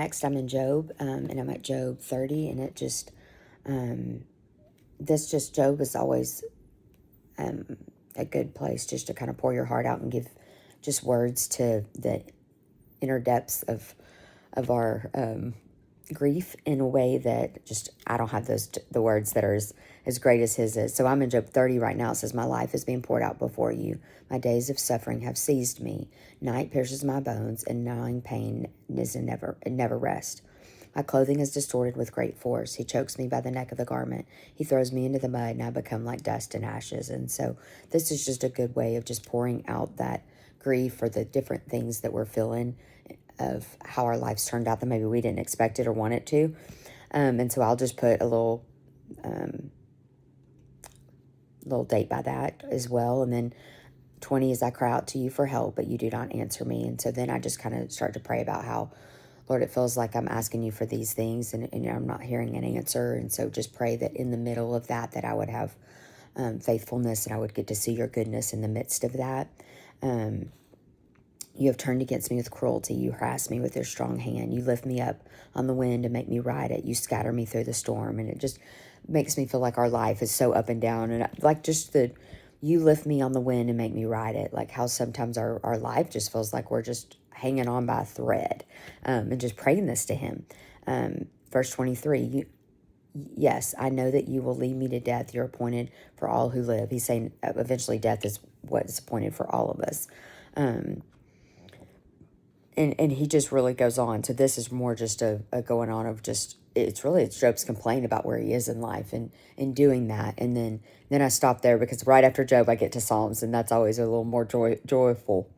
Next, I'm in Job, and I'm at Job 30, and it just, Job is always a good place just to kind of pour your heart out and give just words to the inner depths of our grief in a way that just I don't have the words that are as great as his is. So I'm in Job 30 right now. It says, "My life is being poured out before you. My days of suffering have seized me. Night pierces my bones, and gnawing pain is never rest. My clothing is distorted with great force. He chokes me by the neck of the garment. He throws me into the mud, and I become like dust and ashes." And so this is just a good way of just pouring out that grief or the different things that we're feeling of how our lives turned out that maybe we didn't expect it or want it to. And so I'll just put a little date by that as well. And then 20 is, "I cry out to you for help, but you do not answer me." And so then I just kind of start to pray about how, Lord, it feels like I'm asking you for these things and I'm not hearing an answer. And so just pray that in the middle of that I would have faithfulness and I would get to see your goodness in the midst of that. You have turned against me with cruelty. You harass me with your strong hand. You lift me up on the wind and make me ride it. You scatter me through the storm. And it just makes me feel like our life is so up and down. And like just you lift me on the wind and make me ride it. Like how sometimes our life just feels like we're just hanging on by a thread, and just praying this to him. Verse 23, yes, I know that you will lead me to death. You're appointed for all who live. He's saying eventually death is what is appointed for all of us. And he just really goes on. So this is more just a going on of just, it's Job's complaint about where he is in life and in doing that. And then I stop there because right after Job, I get to Psalms, and that's always a little more joyful.